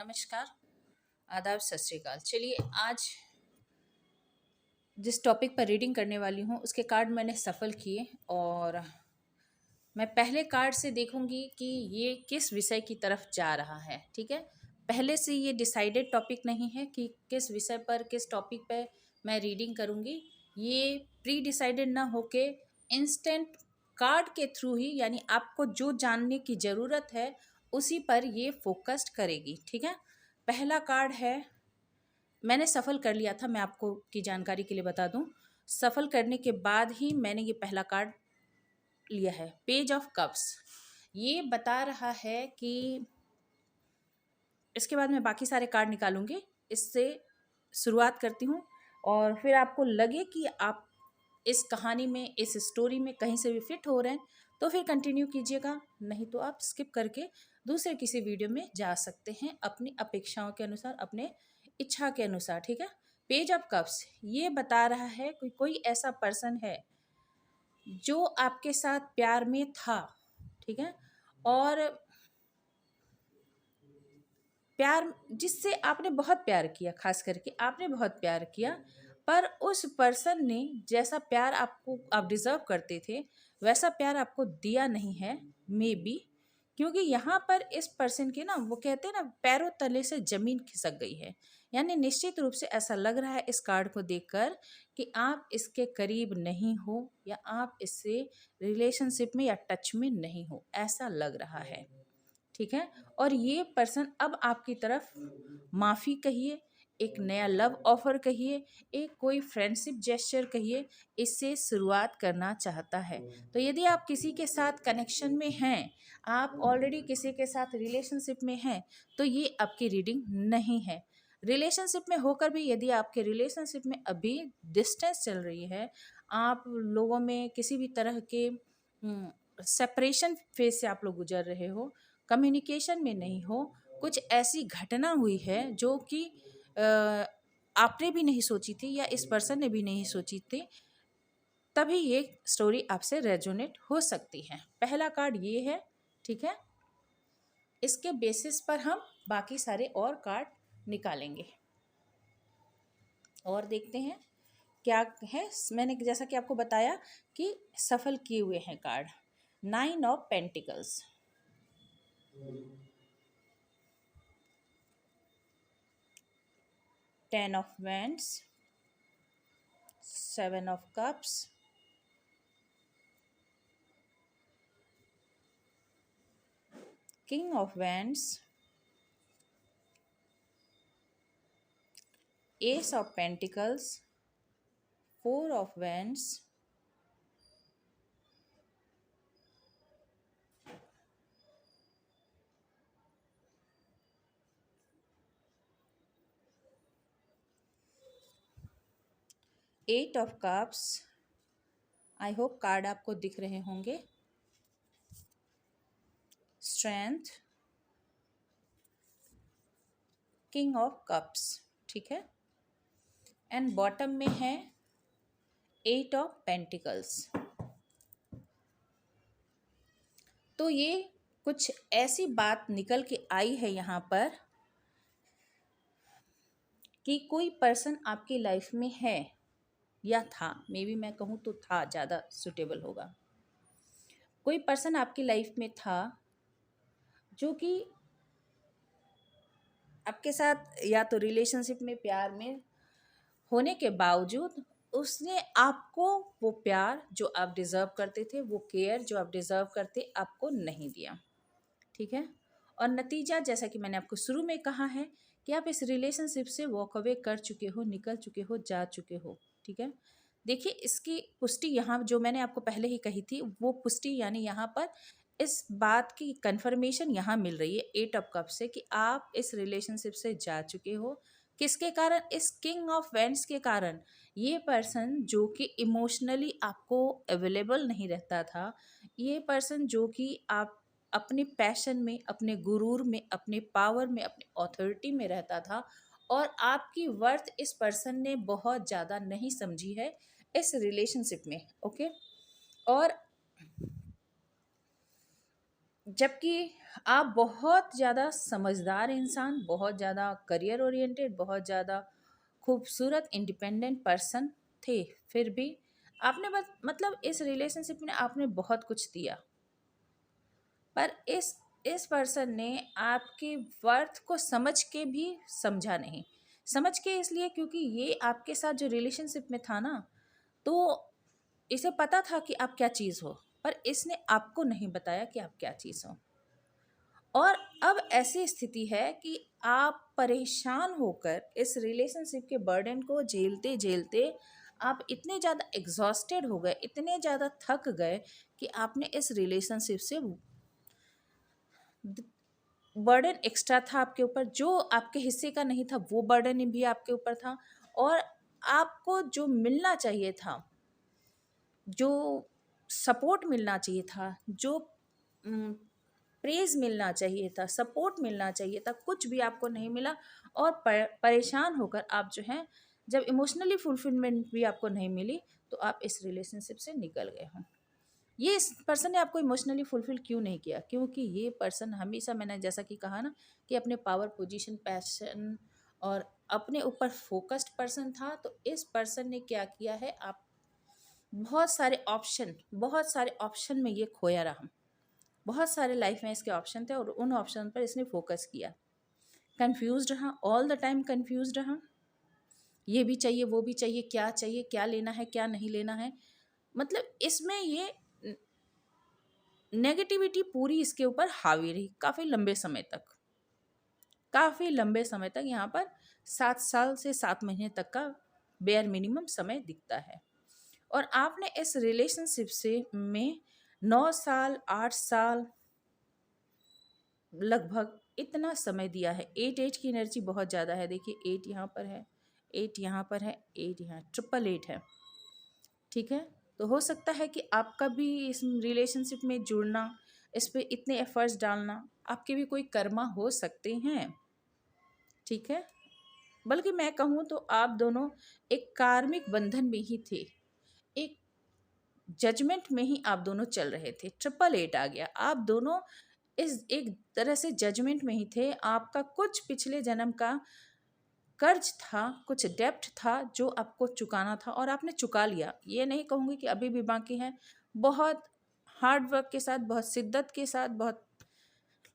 नमस्कार, आदाब, सत श्री अकाल। चलिए आज जिस टॉपिक पर रीडिंग करने वाली हूँ उसके कार्ड मैंने सफल किए और मैं पहले कार्ड से देखूंगी कि ये किस विषय की तरफ जा रहा है। ठीक है, पहले से ये डिसाइडेड टॉपिक नहीं है कि किस विषय पर किस टॉपिक पर मैं रीडिंग करूंगी। ये प्री डिसाइडेड ना होके इंस्टेंट कार्ड के थ्रू ही, यानी आपको जो जानने की ज़रूरत है उसी पर ये फोकस्ड करेगी। ठीक है, पहला कार्ड है, मैंने सफल कर लिया था, मैं आपको की जानकारी के लिए बता दूं। सफल करने के बाद ही मैंने ये पहला कार्ड लिया है, पेज ऑफ कप्स। ये बता रहा है कि इसके बाद मैं बाकी सारे कार्ड निकालूंगी, इससे शुरुआत करती हूँ और फिर आपको लगे कि आप इस कहानी में, इस स्टोरी में कहीं से भी फिट हो रहे हैं तो फिर कंटिन्यू कीजिएगा, नहीं तो आप स्किप करके दूसरे किसी वीडियो में जा सकते हैं अपनी अपेक्षाओं के अनुसार, अपने इच्छा के अनुसार। ठीक है, पेज ऑफ कप्स ये बता रहा है कोई ऐसा पर्सन है जो आपके साथ प्यार में था। ठीक है, और प्यार जिससे आपने बहुत प्यार किया, खास करके आपने बहुत प्यार किया, पर उस पर्सन ने जैसा प्यार आपको आप डिज़र्व करते थे वैसा प्यार आपको दिया नहीं है। मे बी क्योंकि यहाँ पर इस पर्सन के ना, वो कहते हैं ना, पैरों तले से ज़मीन खिसक गई है। यानी निश्चित रूप से ऐसा लग रहा है इस कार्ड को देखकर कि आप इसके करीब नहीं हो या आप इससे रिलेशनशिप में या टच में नहीं हो, ऐसा लग रहा है। ठीक है, और ये पर्सन अब आपकी तरफ माफ़ी कहिए, एक नया लव ऑफर कहिए, एक कोई फ्रेंडशिप जेस्चर कहिए, इससे शुरुआत करना चाहता है। तो यदि आप किसी के साथ कनेक्शन में हैं, आप ऑलरेडी किसी के साथ रिलेशनशिप में हैं, तो ये आपकी रीडिंग नहीं है। रिलेशनशिप में होकर भी यदि आपके रिलेशनशिप में अभी डिस्टेंस चल रही है, आप लोगों में किसी भी तरह के सेपरेशन फेज से आप लोग गुजर रहे हो, कम्युनिकेशन में नहीं हो, कुछ ऐसी घटना हुई है जो कि आपने भी नहीं सोची थी या इस पर्सन ने भी नहीं सोची थी, तभी ये स्टोरी आपसे रेजोनेट हो सकती है। पहला कार्ड ये है। ठीक है, इसके बेसिस पर हम बाकी सारे और कार्ड निकालेंगे और देखते हैं क्या है। मैंने जैसा कि आपको बताया कि सफल किए हुए हैं card, 9 of pentacles, 10 of wands, 7 of cups, king of wands, ace of pentacles, 4 of wands, eight of cups. I hope card आपको दिख रहे होंगे। Strength, king of cups. ठीक है, एंड बॉटम में है 8 ऑफ पेंटिकल्स। तो ये कुछ ऐसी बात निकल के आई है यहाँ पर कि कोई पर्सन आपकी लाइफ में है या था, मे बी मैं कहूँ तो था, ज़्यादा सुटेबल होगा। कोई पर्सन आपकी लाइफ में था जो कि आपके साथ या तो रिलेशनशिप में, प्यार में होने के बावजूद उसने आपको वो प्यार जो आप डिज़र्व करते थे, वो केयर जो आप डिज़र्व करते, आपको नहीं दिया। ठीक है, और नतीजा जैसा कि मैंने आपको शुरू में कहा है कि आप इस रिलेशनशिप से वॉक अवे कर चुके हो, निकल चुके हो, जा चुके हो। ठीक है, देखिए इसकी पुष्टि यहाँ जो मैंने आपको पहले ही कही थी वो पुष्टि, यानी यहाँ पर इस बात की कंफर्मेशन यहाँ मिल रही है 8 ऑफ कप से कि आप इस रिलेशनशिप से जा चुके हो। किसके कारण? इस किंग ऑफ वेंड्स के कारण। ये पर्सन जो कि इमोशनली आपको अवेलेबल नहीं रहता था, ये पर्सन जो कि आप अपने पैशन में, अपने गुरूर में, अपने पावर में, अपने अथॉरिटी में रहता था, और आपकी वर्थ इस पर्सन ने बहुत ज़्यादा नहीं समझी है इस रिलेशनशिप में। ओके, और जबकि आप बहुत ज़्यादा समझदार इंसान, बहुत ज़्यादा करियर ओरिएंटेड, बहुत ज़्यादा खूबसूरत इंडिपेंडेंट पर्सन थे, फिर भी आपने बस मतलब इस रिलेशनशिप में आपने बहुत कुछ दिया, पर इस पर्सन ने आपके वर्थ को समझ के भी समझा नहीं। समझ के इसलिए क्योंकि ये आपके साथ जो रिलेशनशिप में था ना, तो इसे पता था कि आप क्या चीज़ हो, पर इसने आपको नहीं बताया कि आप क्या चीज़ हो। और अब ऐसी स्थिति है कि आप परेशान होकर इस रिलेशनशिप के बर्डन को झेलते झेलते आप इतने ज़्यादा एग्जॉस्टेड हो गए, इतने ज़्यादा थक गए कि आपने इस रिलेशनशिप से बर्डन एक्स्ट्रा था आपके ऊपर, जो आपके हिस्से का नहीं था वो बर्डन भी आपके ऊपर था। और आपको जो मिलना चाहिए था, जो सपोर्ट मिलना चाहिए था, जो प्रेज़ मिलना चाहिए था, सपोर्ट मिलना चाहिए था, कुछ भी आपको नहीं मिला। और परेशान होकर आप जो हैं, जब इमोशनली फुलफिलमेंट भी आपको नहीं मिली, तो आप इस रिलेशनशिप से निकल गए हो। ये इस पर्सन ने आपको इमोशनली फुलफिल क्यों नहीं किया? क्योंकि ये पर्सन हमेशा, मैंने जैसा कि कहा ना, कि अपने पावर, पोजीशन, पैशन और अपने ऊपर फोकस्ड पर्सन था। तो इस पर्सन ने क्या किया है, आप बहुत सारे ऑप्शन में ये खोया रहा। बहुत सारे लाइफ में इसके ऑप्शन थे और उन ऑप्शन पर इसने फोकस किया। कंफ्यूज रहा, ऑल द टाइम कंफ्यूज रहा। ये भी चाहिए, वो भी चाहिए, क्या लेना है, क्या नहीं लेना है। मतलब इसमें ये नेगेटिविटी पूरी इसके ऊपर हावी रही काफ़ी लंबे समय तक। काफ़ी लंबे समय तक यहाँ पर 7 साल से 7 महीने तक का बेयर मिनिमम समय दिखता है। और आपने इस रिलेशनशिप से में 9 साल, 8 साल लगभग इतना समय दिया है। 8 की एनर्जी बहुत ज़्यादा है। देखिए 8 यहाँ पर है, 8 यहाँ पर है, 8 यहाँ, 888 है। ठीक है, तो हो सकता है कि आपका भी इस रिलेशनशिप में जुड़ना, इस पे इतने एफर्ट्स डालना, आपके भी कोई कर्मा हो सकते हैं। ठीक है, बल्कि मैं कहूँ तो आप दोनों एक कार्मिक बंधन में ही थे, एक जजमेंट में ही आप दोनों चल रहे थे। 888 आ गया, आप दोनों इस एक तरह से जजमेंट में ही थे। आपका कुछ पिछले जन्म का कर्ज था, कुछ डेप्ट था जो आपको चुकाना था और आपने चुका लिया। ये नहीं कहूँगी कि अभी भी बाकी है। बहुत हार्ड वर्क के साथ, बहुत शिद्दत के साथ, बहुत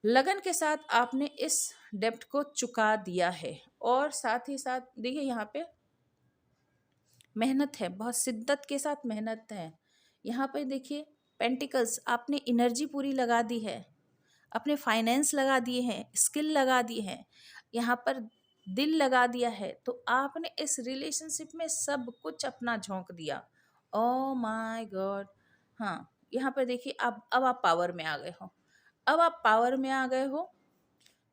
लगन के साथ आपने इस डेप्ट को चुका दिया है। और साथ ही साथ देखिए यहाँ पे मेहनत है, बहुत शिद्दत के साथ मेहनत है। यहाँ पे देखिए पेंटिकल्स, आपने एनर्जी पूरी लगा दी है, अपने फाइनेंस लगा दिए हैं, स्किल लगा दिए हैं, यहाँ पर दिल लगा दिया है। तो आपने इस रिलेशनशिप में सब कुछ अपना झोंक दिया। Oh my God. हाँ, यहाँ पर देखिए अब आप पावर में आ गए हो। अब आप पावर में आ गए हो,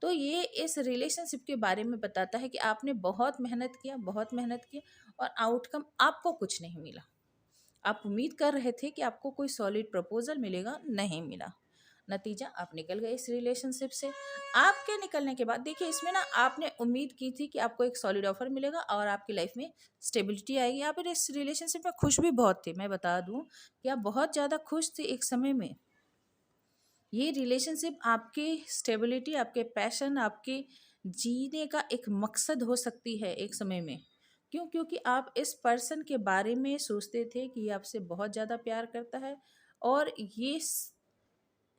तो ये इस रिलेशनशिप के बारे में बताता है कि आपने बहुत मेहनत किया, बहुत मेहनत किया, और आउटकम आपको कुछ नहीं मिला। आप उम्मीद कर रहे थे कि आपको कोई सॉलिड प्रपोजल मिलेगा, नहीं मिला। नतीजा, आप निकल गए इस रिलेशनशिप से। आपके निकलने के बाद देखिए इसमें ना, आपने उम्मीद की थी कि आपको एक सॉलिड ऑफर मिलेगा और आपकी लाइफ में स्टेबिलिटी आएगी। आप इस रिलेशनशिप में खुश भी बहुत थे। मैं बता दूं कि आप बहुत ज़्यादा खुश थे एक समय में। ये रिलेशनशिप आपकी स्टेबिलिटी, आपके पैशन, आपके जीने का एक मकसद हो सकती है एक समय में। क्यों? क्योंकि आप इस पर्सन के बारे में सोचते थे कि ये आपसे बहुत ज़्यादा प्यार करता है। और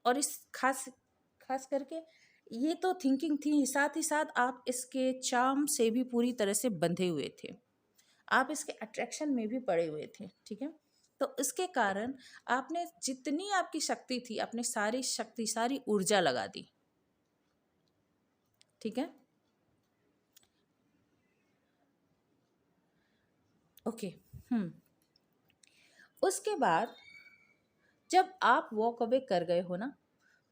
और इस खास खास करके ये तो थिंकिंग थी, साथ ही साथ आप इसके चार्म से भी पूरी तरह से बंधे हुए थे। आप इसके अट्रैक्शन में भी पड़े हुए थे। ठीक है, तो इसके कारण आपने जितनी आपकी शक्ति थी, अपने सारी शक्ति, सारी ऊर्जा लगा दी। ठीक है, ओके। हम्म उसके बाद जब आप वॉक अवे कर गए हो ना,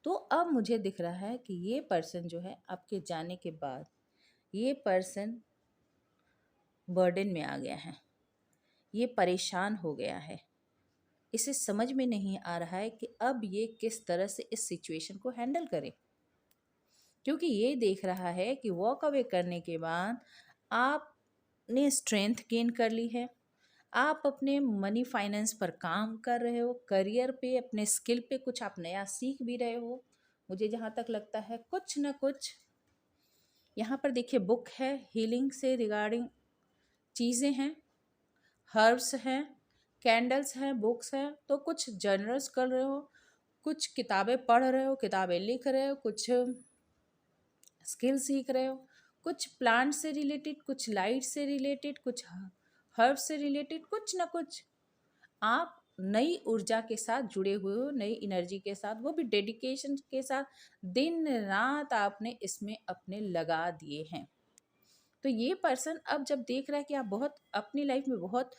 तो अब मुझे दिख रहा है कि ये पर्सन जो है आपके जाने के बाद, ये पर्सन बर्डन में आ गया है, ये परेशान हो गया है। इसे समझ में नहीं आ रहा है कि अब ये किस तरह से इस सिचुएशन को हैंडल करे। क्योंकि ये देख रहा है कि वॉक अवे करने के बाद आपने स्ट्रेंथ गेन कर ली है, आप अपने मनी फाइनेंस पर काम कर रहे हो, करियर पे, अपने स्किल पे कुछ आप नया सीख भी रहे हो। मुझे जहाँ तक लगता है कुछ न कुछ यहाँ पर देखिए, बुक है, हीलिंग से रिगार्डिंग चीज़ें हैं, हर्ब्स हैं, कैंडल्स हैं, बुक्स हैं, तो कुछ जर्नल्स कर रहे हो, कुछ किताबें पढ़ रहे हो, किताबें लिख रहे हो, कुछ स्किल सीख रहे हो, कुछ प्लांट से रिलेटेड, कुछ लाइट से रिलेटेड, कुछ हर्ब से रिलेटेड, कुछ ना कुछ आप नई ऊर्जा के साथ जुड़े हुए हो, नई एनर्जी के साथ, वो भी डेडिकेशन के साथ दिन रात आपने इसमें अपने लगा दिए हैं। तो ये पर्सन अब जब देख रहा है कि आप बहुत अपनी लाइफ में बहुत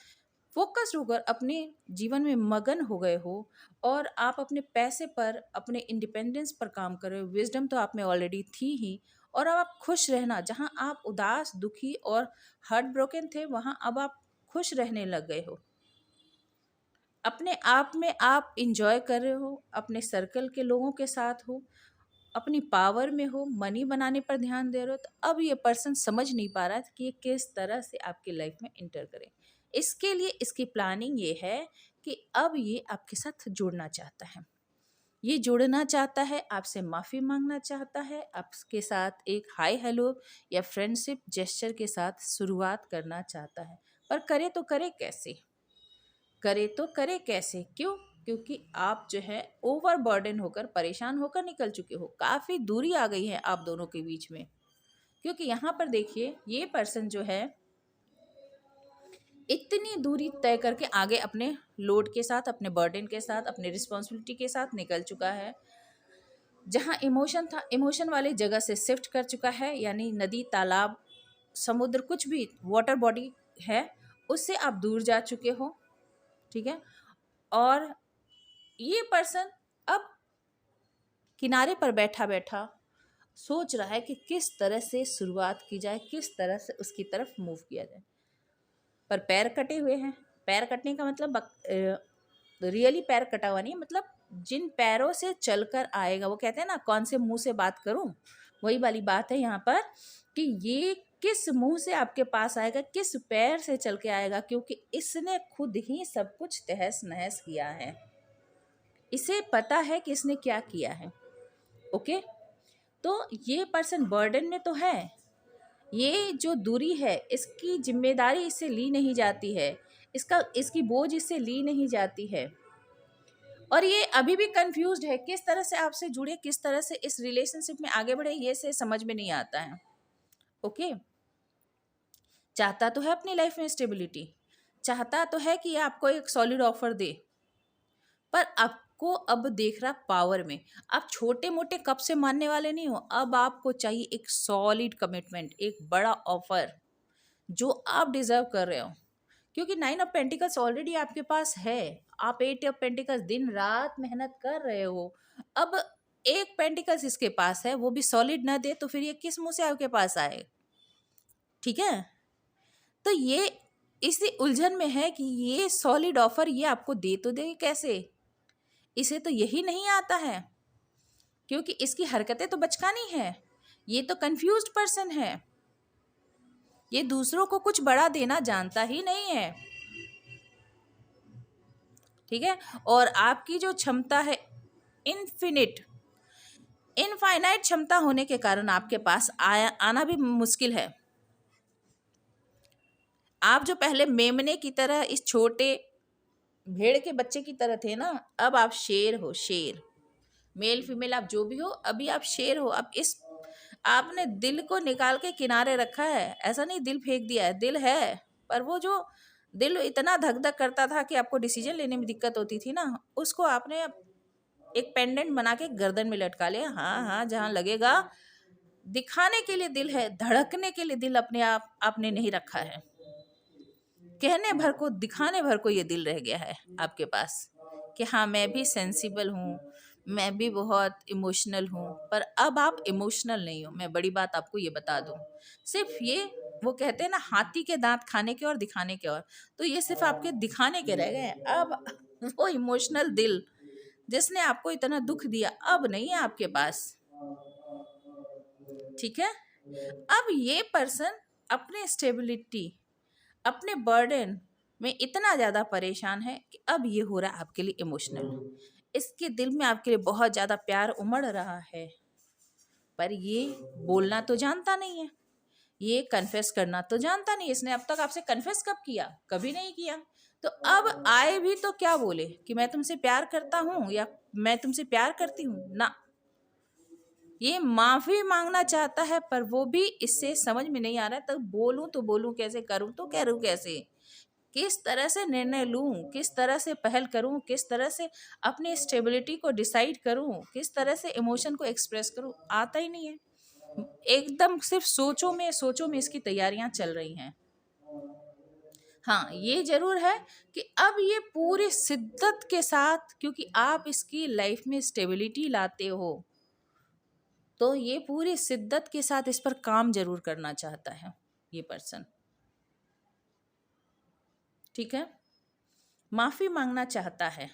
फोकस्ड होकर अपने जीवन में मगन हो गए हो और आप अपने पैसे पर, अपने इंडिपेंडेंस पर काम कर रहे हो, विजडम तो आप में ऑलरेडी थी ही, और अब आप खुश रहना, जहाँ आप उदास, दुखी और हार्ट ब्रोकन थे, वहाँ अब आप खुश रहने लग गए हो, अपने आप में आप इंजॉय कर रहे हो, अपने सर्कल के लोगों के साथ हो, अपनी पावर में हो, मनी बनाने पर ध्यान दे रहे हो, तो अब ये पर्सन समझ नहीं पा रहा है कि ये किस तरह से आपकी लाइफ में इंटर करे। इसके लिए इसकी प्लानिंग ये है कि अब ये आपके साथ जुड़ना चाहता है, ये जुड़ना चाहता है, आपसे माफ़ी मांगना चाहता है, आपके साथ एक हाय हेलो या फ्रेंडशिप जेस्चर के साथ शुरुआत करना चाहता है। पर करे तो करे कैसे? करे तो करे कैसे? क्यों? क्योंकि आप जो है ओवरबर्डन होकर, परेशान होकर निकल चुके हो, काफ़ी दूरी आ गई है आप दोनों के बीच में। क्योंकि यहाँ पर देखिए, ये पर्सन जो है इतनी दूरी तय करके आगे अपने लोड के साथ, अपने बर्डन के साथ, अपने रिस्पॉन्सिबिलिटी के साथ निकल चुका है। जहाँ इमोशन था, इमोशन वाली जगह से शिफ्ट कर चुका है, यानी नदी, तालाब, समुद्र, कुछ भी वाटर बॉडी है, उससे आप दूर जा चुके हो। ठीक है। और ये पर्सन अब किनारे पर बैठा बैठा सोच रहा है कि किस तरह से शुरुआत की जाए, किस तरह से उसकी तरफ मूव किया जाए। पर पैर कटे हुए हैं। पैर कटने का मतलब रियली पैर कटा हुआ नहीं, मतलब जिन पैरों से चलकर आएगा, वो कहते हैं ना, कौन से मुंह से बात करूं, वही वाली बात है यहाँ पर कि ये किस मुंह से आपके पास आएगा, किस पैर से चल के आएगा, क्योंकि इसने खुद ही सब कुछ तहस नहस किया है। इसे पता है कि इसने क्या किया है। ओके। तो ये पर्सन बर्डन में तो है, ये जो दूरी है इसकी जिम्मेदारी इससे ली नहीं जाती है, इसकी बोझ इससे ली नहीं जाती है, और ये अभी भी कंफ्यूज्ड है किस तरह से आपसे जुड़े, किस तरह से इस रिलेशनशिप में आगे बढ़े, ये से समझ में नहीं आता है। ओके। चाहता तो है अपनी लाइफ में स्टेबिलिटी, चाहता तो है कि ये आपको एक सॉलिड ऑफर दे, पर आपको अब देख रहा पावर में। आप छोटे मोटे कप से मानने वाले नहीं हो, अब आपको चाहिए एक सॉलिड कमिटमेंट, एक बड़ा ऑफर जो आप डिजर्व कर रहे हो। क्योंकि 9 ऑफ पेंटिकल्स ऑलरेडी आपके पास है, आप 8 ऑफ पेंटिकल्स दिन रात मेहनत कर रहे हो। अब एक पेंटिकल्स इसके पास है, वो भी सॉलिड ना दे तो फिर ये किस मुंह से आपके पास आए? ठीक है। तो ये इसी उलझन में है कि ये सॉलिड ऑफर ये आपको दे तो दे कैसे, इसे तो यही नहीं आता है, क्योंकि इसकी हरकतें तो बचकानी है। ये तो कंफ्यूज्ड पर्सन है, ये दूसरों को कुछ बड़ा देना जानता ही नहीं है। ठीक है। और आपकी जो क्षमता है इनफाइनाइट क्षमता होने के कारण आपके पास आना भी मुश्किल है। आप जो पहले मेमने की तरह, इस छोटे भेड़ के बच्चे की तरह थे ना, अब आप शेर हो, शेर। मेल फीमेल आप जो भी हो, अभी आप शेर हो। अब इस आपने दिल को निकाल के किनारे रखा है, ऐसा नहीं दिल फेंक दिया है, दिल है, पर वो जो दिल इतना धक धक करता था कि आपको डिसीजन लेने में दिक्कत होती थी ना, उसको आपने एक पेंडेंट बना के गर्दन में लटका लिया। हाँ हाँ, जहाँ लगेगा। दिखाने के लिए दिल है, धड़कने के लिए दिल अपने आप आपने नहीं रखा है। कहने भर को, दिखाने भर को ये दिल रह गया है आपके पास कि हाँ मैं भी सेंसिबल हूँ, मैं भी बहुत इमोशनल हूँ, पर अब आप इमोशनल नहीं हो। मैं बड़ी बात आपको ये बता दूँ, सिर्फ ये, वो कहते हैं ना, हाथी के दांत खाने के और दिखाने के, और तो ये सिर्फ आपके दिखाने के रह गए हैं। अब वो इमोशनल दिल जिसने आपको इतना दुख दिया अब नहीं है आपके पास। ठीक है। अब ये पर्सन अपने स्टेबिलिटी, अपने बर्डन में इतना ज़्यादा परेशान है कि अब ये हो रहा है आपके लिए इमोशनल। इसके दिल में आपके लिए बहुत ज़्यादा प्यार उमड़ रहा है, पर ये बोलना तो जानता नहीं है, ये कन्फेस करना तो जानता नहीं। इसने अब तक आपसे कन्फेस कब किया? कभी नहीं किया। तो अब आए भी तो क्या बोले कि मैं तुमसे प्यार करता हूँ या मैं तुमसे प्यार करती हूँ ना। ये माफी मांगना चाहता है, पर वो भी इससे समझ में नहीं आ रहा है, तो बोलूं तो बोलूं कैसे, करूं तो करूं कैसे, किस तरह से निर्णय लूं, किस तरह से पहल करूं, किस तरह से अपनी स्टेबिलिटी को डिसाइड करूं, किस तरह से इमोशन को एक्सप्रेस करूं, आता ही नहीं है। एकदम सिर्फ सोचों में इसकी तैयारियां चल रही हैं। हाँ, ये जरूर है कि अब ये पूरी शिद्दत के साथ, क्योंकि आप इसकी लाइफ में स्टेबिलिटी लाते हो, तो ये पूरी शिद्दत के साथ इस पर काम जरूर करना चाहता है ये पर्सन। ठीक है, माफी मांगना चाहता है।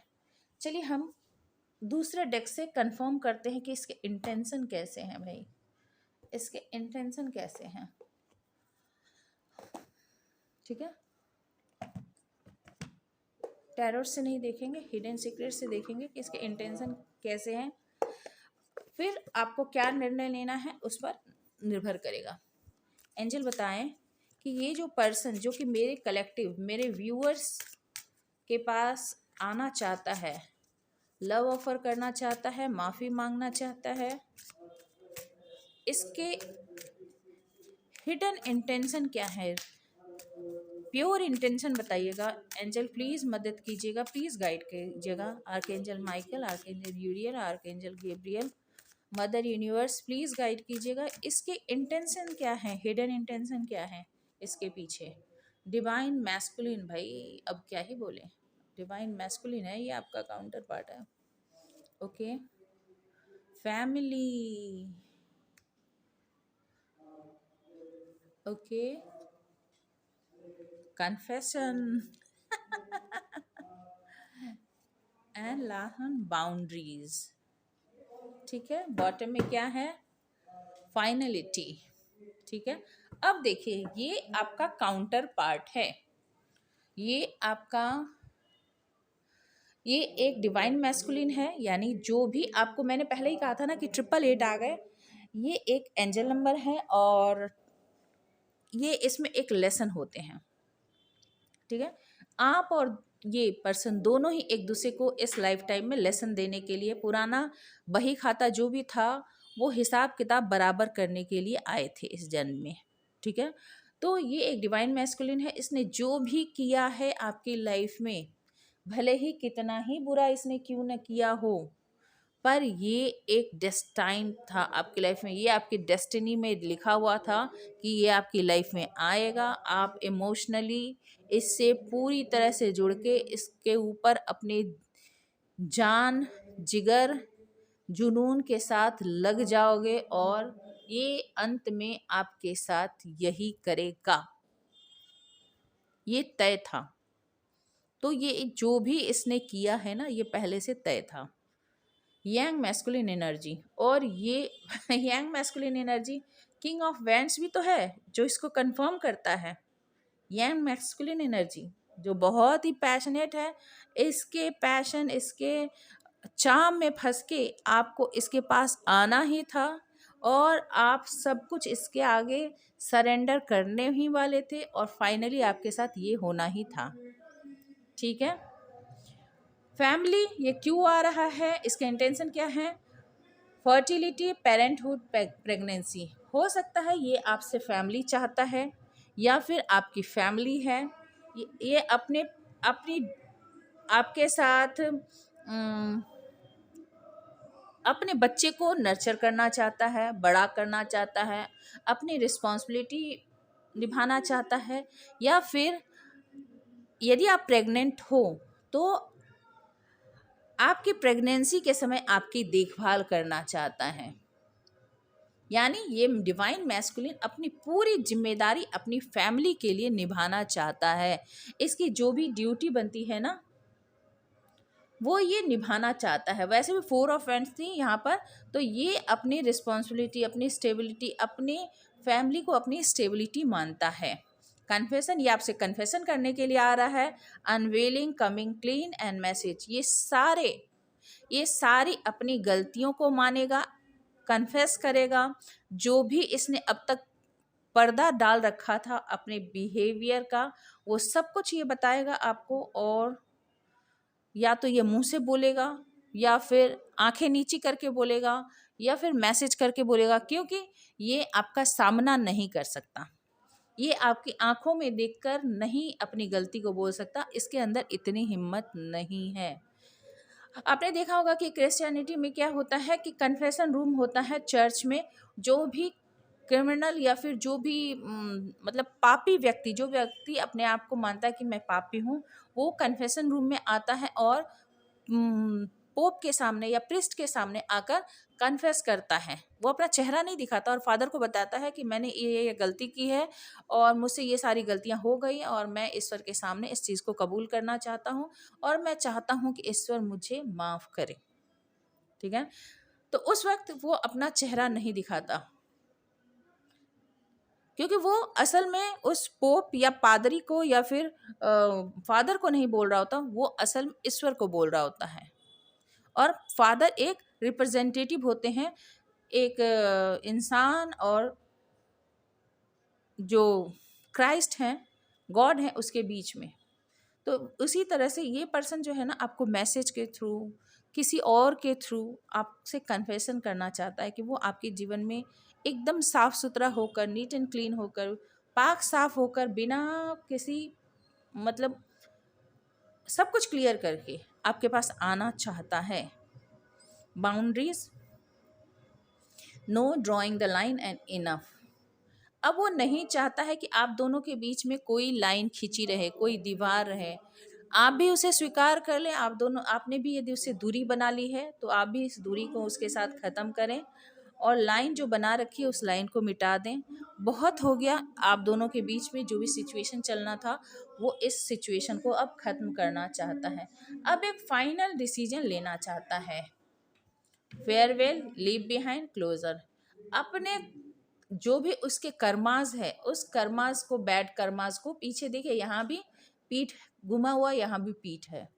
चलिए हम दूसरे डेक से कंफर्म करते हैं कि इसके इंटेंशन कैसे हैं भाई, इसके इंटेंशन कैसे हैं। ठीक है, टैरोट से नहीं देखेंगे, हिडन सीक्रेट से देखेंगे कि इसके इंटेंशन कैसे हैं, फिर आपको क्या निर्णय लेना है उस पर निर्भर करेगा। एंजल बताएं कि ये जो पर्सन जो कि मेरे कलेक्टिव, मेरे व्यूअर्स के पास आना चाहता है, लव ऑफर करना चाहता है, माफ़ी मांगना चाहता है, इसके हिडन इंटेंशन क्या है, प्योर इंटेंशन बताइएगा। एंजल प्लीज़ मदद कीजिएगा, प्लीज़ गाइड कीजिएगा। Archangel Michael, archangel यूरियल, archangel Gabriel, mother universe please guide कीजिएगा। इसके इंटेंशन क्या है, हिडन इंटेंशन क्या है इसके पीछे। डिवाइन मैस्कुलिन, भाई अब क्या ही बोले, डिवाइन मैस्कुलिन है ये, आपका काउंटर पार्ट है। Okay, family, okay, confession and last boundaries. ठीक है, बॉटम में क्या है, फाइनलिटी। ठीक है, अब देखिए ये आपका काउंटर पार्ट है, ये आपका, ये एक डिवाइन मैस्कुलिन है, यानी जो भी आपको मैंने पहले ही कहा था ना कि 888 आ गए, ये एक एंजल नंबर है और ये इसमें एक लेसन होते हैं। ठीक है, आप और ये पर्सन दोनों ही एक दूसरे को इस लाइफ टाइम में लेसन देने के लिए, पुराना बही खाता जो भी था वो हिसाब किताब बराबर करने के लिए आए थे इस जन्म में। ठीक है, तो ये एक डिवाइन मैस्कुलिन है, इसने जो भी किया है आपकी लाइफ में, भले ही कितना ही बुरा इसने क्यों न किया हो, पर ये एक डेस्टाइन था आपकी लाइफ में, ये आपकी डेस्टिनी में लिखा हुआ था कि ये आपकी लाइफ में आएगा। आप इमोशनली इससे पूरी तरह से जुड़ के इसके ऊपर अपने जान, जिगर, जुनून के साथ लग जाओगे और ये अंत में आपके साथ यही करेगा, ये तय था। तो ये जो भी इसने किया है ना, ये पहले से तय था। यंग मैस्कुलिन एनर्जी, और ये young masculine energy king of wands भी तो है जो इसको कंफर्म करता है। यंग मैस्कुलिन एनर्जी जो बहुत ही पैशनेट है, इसके पैशन, इसके चाम में फंस के आपको इसके पास आना ही था और आप सब कुछ इसके आगे सरेंडर करने ही वाले थे और फाइनली आपके साथ ये होना ही था। ठीक है, फैमिली ये क्यों आ रहा है, इसका इंटेंशन क्या है, फर्टिलिटी, पेरेंटहुड, प्रेगनेंसी। हो सकता है ये आपसे फैमिली चाहता है या फिर आपकी फैमिली है, ये अपने अपनी आपके साथ अपने बच्चे को नर्चर करना चाहता है, बड़ा करना चाहता है, अपनी रिस्पॉन्सिबिलिटी निभाना चाहता है, या फिर यदि आप प्रेग्नेंट हो तो आपकी प्रेगनेंसी के समय आपकी देखभाल करना चाहता है। यानी ये डिवाइन मैस्कुलिन अपनी पूरी जिम्मेदारी अपनी फैमिली के लिए निभाना चाहता है, इसकी जो भी ड्यूटी बनती है ना वो ये निभाना चाहता है। वैसे भी 4 ऑफ वैंड्स थी यहाँ पर, तो ये अपनी रिस्पॉन्सिबिलिटी, अपनी स्टेबिलिटी, अपनी फैमिली को अपनी स्टेबिलिटी मानता है। कन्फेशन, ये आपसे कन्फेशन करने के लिए आ रहा है। Unveiling, coming clean and message, ये सारे ये सारी अपनी गलतियों को मानेगा, कन्फेस करेगा, जो भी इसने अब तक पर्दा डाल रखा था अपने बिहेवियर का, वो सब कुछ ये बताएगा आपको। और या तो ये मुंह से बोलेगा, या फिर आंखें नीची करके बोलेगा, या फिर मैसेज करके बोलेगा, क्योंकि ये आपका सामना नहीं कर सकता। ये आपकी आंखों में देखकर नहीं अपनी गलती को बोल सकता, इसके अंदर इतनी हिम्मत नहीं है। आपने देखा होगा कि क्रिश्चियनिटी में क्या होता है कि कन्फेशन रूम होता है चर्च में। जो भी क्रिमिनल या फिर जो भी मतलब पापी व्यक्ति, जो व्यक्ति अपने आप को मानता है कि मैं पापी हूँ, वो कन्फेशन रूम में आता है और पोप के सामने या प्रिस्ट के सामने आकर कन्फेस करता है। वो अपना चेहरा नहीं दिखाता और फादर को बताता है कि मैंने ये गलती की है और मुझसे ये सारी गलतियां हो गई और मैं ईश्वर के सामने इस चीज़ को कबूल करना चाहता हूँ और मैं चाहता हूँ कि ईश्वर मुझे माफ़ करे। ठीक है, तो उस वक्त वो अपना चेहरा नहीं दिखाता, क्योंकि वो असल में उस पोप या पादरी को या फिर फादर को नहीं बोल रहा होता, वो असल में ईश्वर को बोल रहा होता है। और फादर एक रिप्रेजेंटेटिव होते हैं, एक इंसान और जो क्राइस्ट हैं, गॉड है, उसके बीच में। तो उसी तरह से ये पर्सन जो है ना, आपको मैसेज के थ्रू, किसी और के थ्रू आपसे कन्फेशन करना चाहता है कि वो आपके जीवन में एकदम साफ सुथरा होकर, नीट एंड क्लीन होकर, पाक साफ होकर, बिना किसी मतलब सब कुछ क्लियर करके आपके पास आना चाहता है। Boundaries, no drawing the line and enough. अब वो नहीं चाहता है कि आप दोनों के बीच में कोई लाइन खींची रहे, कोई दीवार रहे। आप भी उसे स्वीकार कर लें, आप दोनों, आपने भी यदि उससे दूरी बना ली है तो आप भी इस दूरी को उसके साथ ख़त्म करें और लाइन जो बना रखी है उस लाइन को मिटा दें। बहुत हो गया, आप दोनों के बीच में जो भी सिचुएशन चलना था वो इस सिचुएशन को अब ख़त्म करना चाहता है, अब एक फाइनल डिसीजन लेना चाहता है। Farewell, leave behind, closure. अपने जो भी उसके कर्मास है, उस कर्मास को, बैड कर्मास को पीछे देखिए, यहाँ भी पीठ घुमा हुआ, यहाँ भी पीठ है,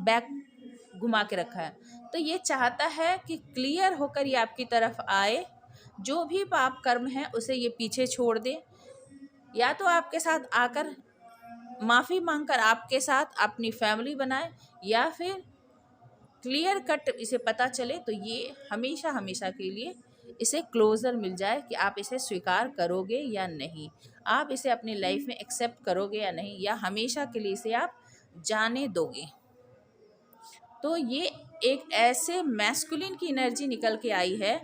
बैक घुमा के रखा है। तो ये चाहता है कि क्लियर होकर ये आपकी तरफ आए, जो भी पाप कर्म है उसे ये पीछे छोड़ दे, या तो आपके साथ आकर माफ़ी मांगकर आपके साथ अपनी फैमिली बनाए, या फिर क्लियर कट इसे पता चले तो ये हमेशा हमेशा के लिए इसे क्लोजर मिल जाए कि आप इसे स्वीकार करोगे या नहीं, आप इसे अपनी लाइफ में एक्सेप्ट करोगे या नहीं, या हमेशा के लिए इसे आप जाने दोगे। तो ये एक ऐसे मैस्कुलिन की एनर्जी निकल के आई है,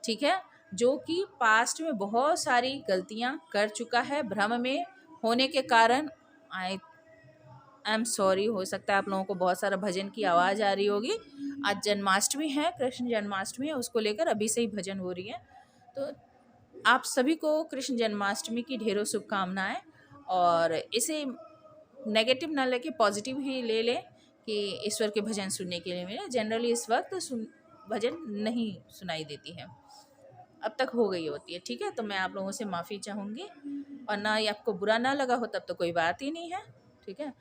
ठीक है, जो कि पास्ट में बहुत सारी गलतियां कर चुका है भ्रम में होने के कारण। आई एम सॉरी, हो सकता है आप लोगों को बहुत सारा भजन की आवाज़ आ रही होगी। आज जन्माष्टमी है, कृष्ण जन्माष्टमी है, उसको लेकर अभी से ही भजन हो रही है। तो आप सभी को कृष्ण जन्माष्टमी की ढेरों शुभकामनाएं, और इसे नेगेटिव ना लेके पॉजिटिव ही ले लें कि ईश्वर के भजन सुनने के लिए मिले। जनरली इस वक्त भजन नहीं सुनाई देती है, अब तक हो गई होती है, ठीक है। तो मैं आप लोगों से माफ़ी चाहूँगी, और ना ये आपको बुरा ना लगा हो तब तो कोई बात ही नहीं है, ठीक है।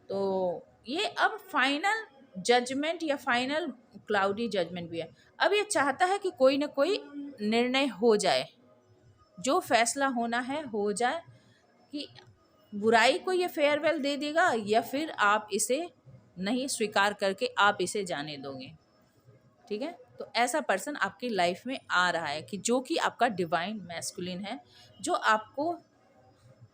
तो ये अब फाइनल जजमेंट या फाइनल क्लाउडी जजमेंट भी है। अब ये चाहता है कि कोई ना कोई निर्णय हो जाए, जो फैसला होना है हो जाए, कि बुराई को ये फेयरवेल दे देगा या फिर आप इसे नहीं स्वीकार करके आप इसे जाने दोगे, ठीक है। तो ऐसा पर्सन आपकी लाइफ में आ रहा है कि जो कि आपका डिवाइन मैस्कुलिन है, जो आपको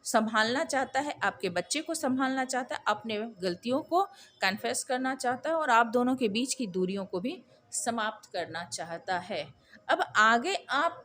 संभालना चाहता है, आपके बच्चे को संभालना चाहता है, अपने गलतियों को कन्फेस करना चाहता है, और आप दोनों के बीच की दूरियों को भी समाप्त करना चाहता है। अब आगे आप